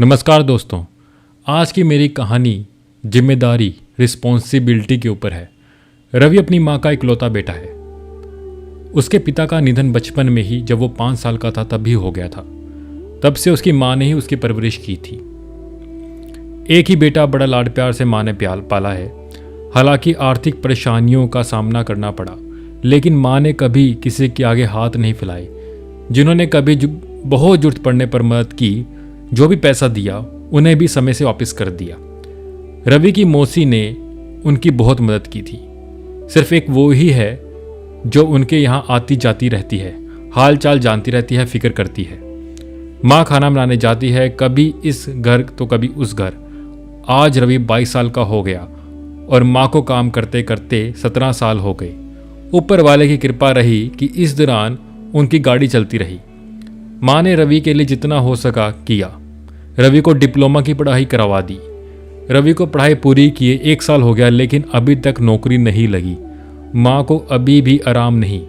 नमस्कार दोस्तों। आज की मेरी कहानी जिम्मेदारी रिस्पॉन्सिबिलिटी के ऊपर है। रवि अपनी माँ का इकलौता बेटा है। उसके पिता का निधन बचपन में ही, जब वो 5 साल का था तब ही हो गया था। तब से उसकी माँ ने ही उसकी परवरिश की थी। एक ही बेटा बड़ा लाड प्यार से माँ ने पाला है। हालांकि आर्थिक परेशानियों का सामना करना पड़ा, लेकिन माँ ने कभी किसी के आगे हाथ नहीं फैलाए। जिन्होंने कभी बहुत जरूरत पड़ने पर मदद की, जो भी पैसा दिया उन्हें भी समय से वापस कर दिया। रवि की मौसी ने उनकी बहुत मदद की थी। सिर्फ एक वो ही है जो उनके यहाँ आती जाती रहती है, हाल चाल जानती रहती है, फिक्र करती है। माँ खाना बनाने जाती है, कभी इस घर तो कभी उस घर। आज रवि 22 साल का हो गया और माँ को काम करते करते 17 साल हो गए। ऊपर वाले की कृपा रही कि इस दौरान उनकी गाड़ी चलती रही। माँ ने रवि के लिए जितना हो सका किया। रवि को डिप्लोमा की पढ़ाई करवा दी। रवि को पढ़ाई पूरी किए 1 साल हो गया, लेकिन अभी तक नौकरी नहीं लगी। माँ को अभी भी आराम नहीं।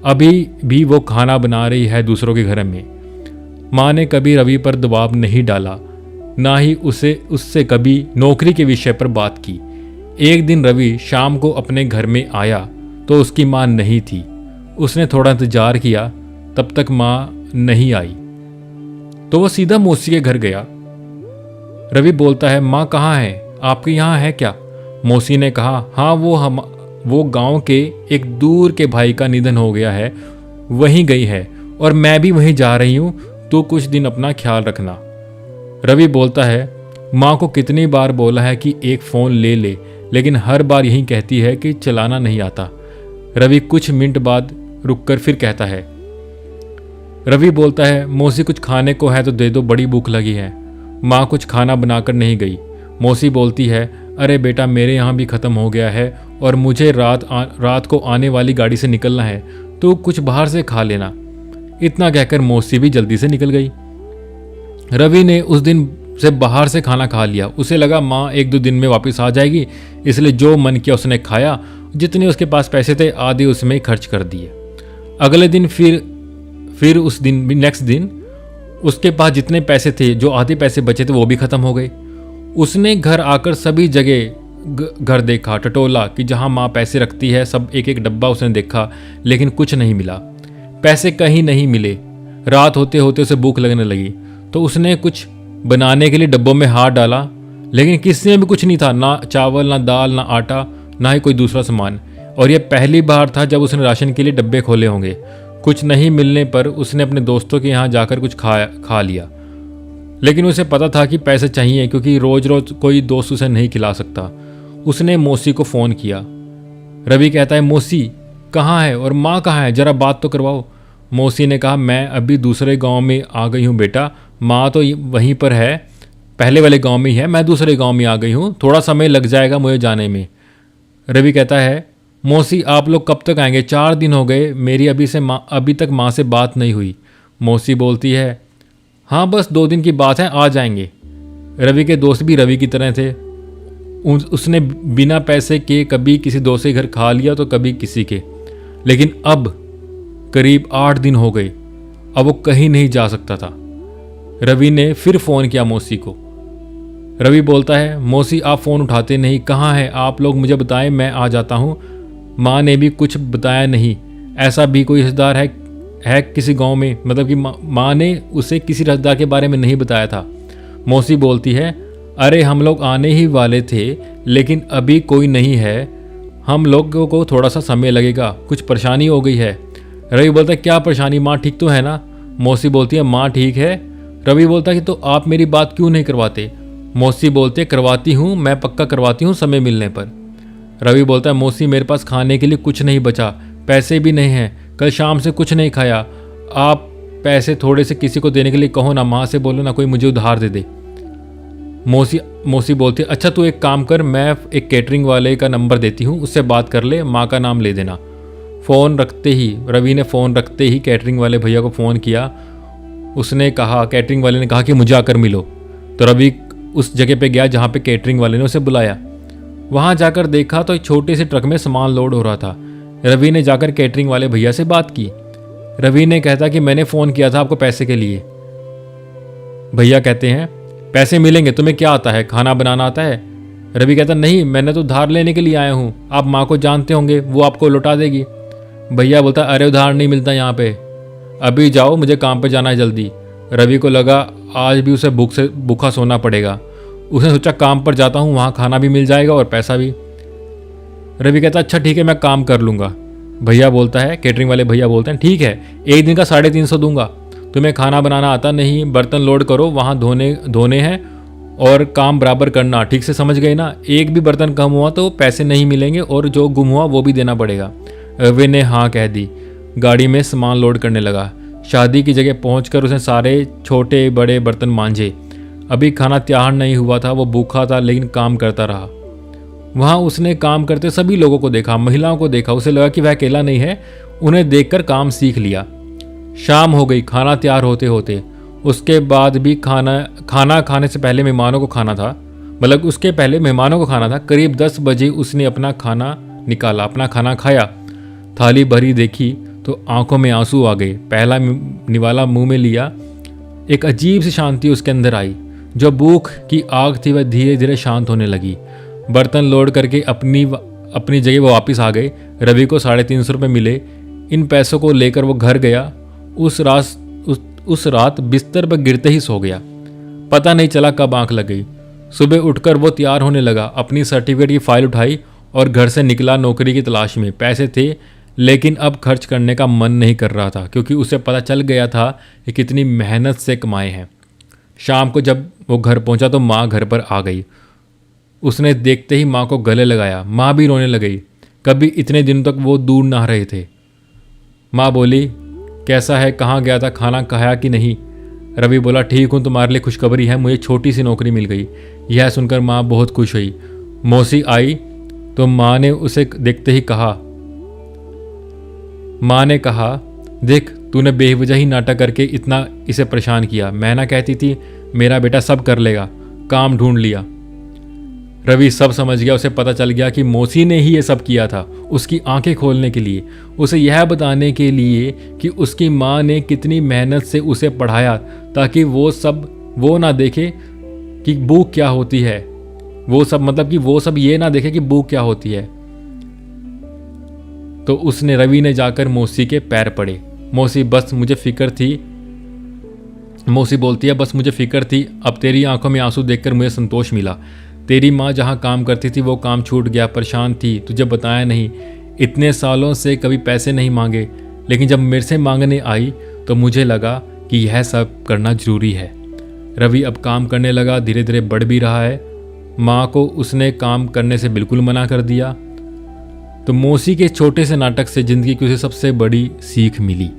अभी भी वो खाना बना रही है दूसरों के घर में। माँ ने कभी रवि पर दबाव नहीं डाला, ना ही उससे कभी नौकरी के विषय पर बात की। एक दिन रवि शाम को अपने घर में आया तो उसकी माँ नहीं थी। उसने थोड़ा इंतजार किया, तब तक माँ नहीं आई तो वो सीधा मौसी के घर गया। रवि बोलता है, माँ कहाँ है, आपके यहाँ है क्या? मौसी ने कहा, हाँ वो गांव के एक दूर के भाई का निधन हो गया है, वहीं गई है और मैं भी वहीं जा रही हूँ, तो कुछ दिन अपना ख्याल रखना। रवि बोलता है, माँ को कितनी बार बोला है कि एक फ़ोन ले ले, लेकिन हर बार यही कहती है कि चलाना नहीं आता। रवि कुछ मिनट बाद रुककर फिर कहता है। रवि बोलता है, मौसी कुछ खाने को है तो दे दो, बड़ी भूख लगी है। माँ कुछ खाना बनाकर नहीं गई। मौसी बोलती है, अरे बेटा मेरे यहाँ भी ख़त्म हो गया है और मुझे रात को आने वाली गाड़ी से निकलना है, तो कुछ बाहर से खा लेना। इतना कहकर मौसी भी जल्दी से निकल गई। रवि ने उस दिन से बाहर से खाना खा लिया। उसे लगा माँ 1-2 दिन में वापस आ जाएगी, इसलिए जो मन किया उसने खाया। जितने उसके पास पैसे थे आधे उसमें खर्च कर दिए। अगले दिन फिर उस दिन भी नेक्स्ट दिन उसके पास जितने पैसे थे, जो आधे पैसे बचे थे वो भी खत्म हो गए। उसने घर आकर सभी जगह घर देखा, टटोला कि जहां माँ पैसे रखती है, सब एक एक डब्बा उसने देखा, लेकिन कुछ नहीं मिला। पैसे कहीं नहीं मिले। रात होते होते उसे भूख लगने लगी तो उसने कुछ बनाने के लिए डब्बों में हाथ डाला, लेकिन किसी में भी कुछ नहीं था, ना चावल, ना दाल, ना आटा, ना ही कोई दूसरा सामान। और यह पहली बार था जब उसने राशन के लिए डब्बे खोले होंगे। कुछ नहीं मिलने पर उसने अपने दोस्तों के यहाँ जाकर कुछ खा लिया, लेकिन उसे पता था कि पैसे चाहिए, क्योंकि रोज रोज कोई दोस्त उसे नहीं खिला सकता। उसने मौसी को फ़ोन किया। रवि कहता है, मौसी कहाँ है और माँ कहाँ है, ज़रा बात तो करवाओ। मौसी ने कहा, मैं अभी दूसरे गांव में आ गई हूँ बेटा, माँ तो वहीं पर है, पहले वाले गांव में ही है, मैं दूसरे गांव में आ गई हूँ, थोड़ा समय लग जाएगा मुझे जाने में। रवि कहता है, मौसी आप लोग कब तक आएंगे? 4 दिन हो गए, मेरी अभी तक माँ से बात नहीं हुई। मौसी बोलती है, हाँ बस 2 दिन की बात है, आ जाएंगे। रवि के दोस्त भी रवि की तरह थे। उसने बिना पैसे के कभी किसी दोस्त के घर खा लिया तो कभी किसी के, लेकिन अब करीब 8 दिन हो गए, अब वो कहीं नहीं जा सकता था। रवि ने फिर फ़ोन किया मौसी को। रवि बोलता है, मौसी आप फ़ोन उठाते नहीं, कहाँ हैं आप लोग, मुझे बताएं, मैं आ जाता हूँ। माँ ने भी कुछ बताया नहीं। ऐसा भी कोई रिश्तेदार है किसी गांव में? मतलब कि माँ ने उसे किसी रिश्तेदार के बारे में नहीं बताया था। मौसी बोलती है, अरे हम लोग आने ही वाले थे, लेकिन अभी कोई नहीं है, हम लोगों को थोड़ा सा समय लगेगा, कुछ परेशानी हो गई है। रवि बोलता है, क्या परेशानी, माँ ठीक तो है ना? मौसी बोलती है, माँ ठीक है। रवि बोलता है कि तो आप मेरी बात क्यों नहीं करवाते? मौसी बोलते, करवाती हूँ, मैं पक्का करवाती हूँ समय मिलने पर। रवि बोलता है, मौसी मेरे पास खाने के लिए कुछ नहीं बचा, पैसे भी नहीं हैं, कल शाम से कुछ नहीं खाया, आप पैसे थोड़े से किसी को देने के लिए कहो ना, माँ से बोलो ना कोई मुझे उधार दे दे। मौसी बोलती है, अच्छा तू एक काम कर, मैं एक कैटरिंग वाले का नंबर देती हूँ, उससे बात कर ले, माँ का नाम ले देना। रवि ने फ़ोन रखते ही कैटरिंग वाले भैया को फ़ोन किया। कैटरिंग वाले ने कहा कि मुझे आकर मिलो। तो रवि उस जगह पे गया जहाँ पे कैटरिंग वाले ने उसे बुलाया। वहाँ जाकर देखा तो एक छोटे से ट्रक में सामान लोड हो रहा था। रवि ने जाकर कैटरिंग वाले भैया से बात की। रवि ने कहता कि मैंने फ़ोन किया था आपको पैसे के लिए। भैया कहते हैं पैसे मिलेंगे, तुम्हें क्या आता है, खाना बनाना आता है? रवि कहता नहीं, मैंने तो उधार लेने के लिए आया हूँ, आप माँ को जानते होंगे, वो आपको लौटा देगी। भैया बोलता अरे उधार नहीं मिलता यहाँ पे, अभी जाओ, मुझे काम पे जाना है जल्दी। रवि को लगा आज भी उसे भूखा सोना पड़ेगा। उसने सोचा काम पर जाता हूँ, वहाँ खाना भी मिल जाएगा और पैसा भी। रवि कहता अच्छा ठीक है, मैं काम कर लूँगा। भैया बोलता है, केटरिंग वाले भैया बोलते हैं ठीक है, एक दिन का 350 दूंगा। तुम्हें खाना बनाना आता नहीं, बर्तन लोड करो, वहाँ धोने हैं और काम बराबर करना, ठीक से समझ गए ना? एक भी बर्तन कम हुआ तो पैसे नहीं मिलेंगे और जो गुम हुआ वो भी देना पड़ेगा। रवि ने हाँ कह दी। गाड़ी में सामान लोड करने लगा। शादी की जगह पहुंचकर उसने सारे छोटे बड़े बर्तन मांजे। अभी खाना तैयार नहीं हुआ था, वो भूखा था लेकिन काम करता रहा। वहाँ उसने काम करते सभी लोगों को देखा, महिलाओं को देखा, उसे लगा कि वह अकेला नहीं है, उन्हें देखकर काम सीख लिया। शाम हो गई खाना तैयार होते होते। उसके बाद भी खाना खाने से पहले मेहमानों को खाना था, मतलब उसके पहले मेहमानों को खाना था। करीब 10 बजे उसने अपना खाना निकाला, अपना खाना खाया। थाली भरी देखी तो आंखों में आंसू आ गए। पहला निवाला मुंह में लिया, एक अजीब सी शांति उसके अंदर आई। जो भूख की आग थी वह धीरे धीरे शांत होने लगी। बर्तन लोड करके अपनी जगह वो वापस आ गए। रवि को 350 रुपये मिले। इन पैसों को लेकर वो घर गया। उस रात बिस्तर पर गिरते ही सो गया। पता नहीं चला कब आंख लग गई। सुबह उठकर वो तैयार होने लगा, अपनी सर्टिफिकेट की फाइल उठाई और घर से निकला नौकरी की तलाश में। पैसे थे लेकिन अब खर्च करने का मन नहीं कर रहा था, क्योंकि उसे पता चल गया था कि कितनी मेहनत से कमाए हैं। शाम को जब वो घर पहुंचा तो माँ घर पर आ गई। उसने देखते ही माँ को गले लगाया। माँ भी रोने लगी। कभी इतने दिनों तक वो दूर ना रहे थे। माँ बोली कैसा है, कहाँ गया था, खाना खाया कि नहीं? रवि बोला ठीक हूँ, तुम्हारे लिए खुशखबरी है, मुझे छोटी सी नौकरी मिल गई। यह सुनकर माँ बहुत खुश हुई। मौसी आई तो माँ ने उसे देखते ही कहा, देख तूने बेवजह ही नाटक करके इतना इसे परेशान किया। मैं ना कहती थी मेरा बेटा सब कर लेगा, काम ढूंढ लिया। रवि सब समझ गया। उसे पता चल गया कि मौसी ने ही ये सब किया था, उसकी आंखें खोलने के लिए, उसे यह बताने के लिए कि उसकी माँ ने कितनी मेहनत से उसे पढ़ाया, ताकि वो ना देखे कि भूख क्या होती है। वो सब ये ना देखे कि भूख क्या होती है। तो रवि ने जाकर मौसी के पैर पड़े। मौसी बोलती है बस मुझे फिक्र थी, अब तेरी आंखों में आंसू देखकर मुझे संतोष मिला। तेरी माँ जहाँ काम करती थी वो काम छूट गया, परेशान थी, तुझे बताया नहीं। इतने सालों से कभी पैसे नहीं मांगे, लेकिन जब मेरे से मांगने आई तो मुझे लगा कि यह सब करना जरूरी है। रवि अब काम करने लगा, धीरे धीरे बढ़ भी रहा है। माँ को उसने काम करने से बिल्कुल मना कर दिया। तो मौसी के छोटे से नाटक से जिंदगी की उसे सबसे बड़ी सीख मिली।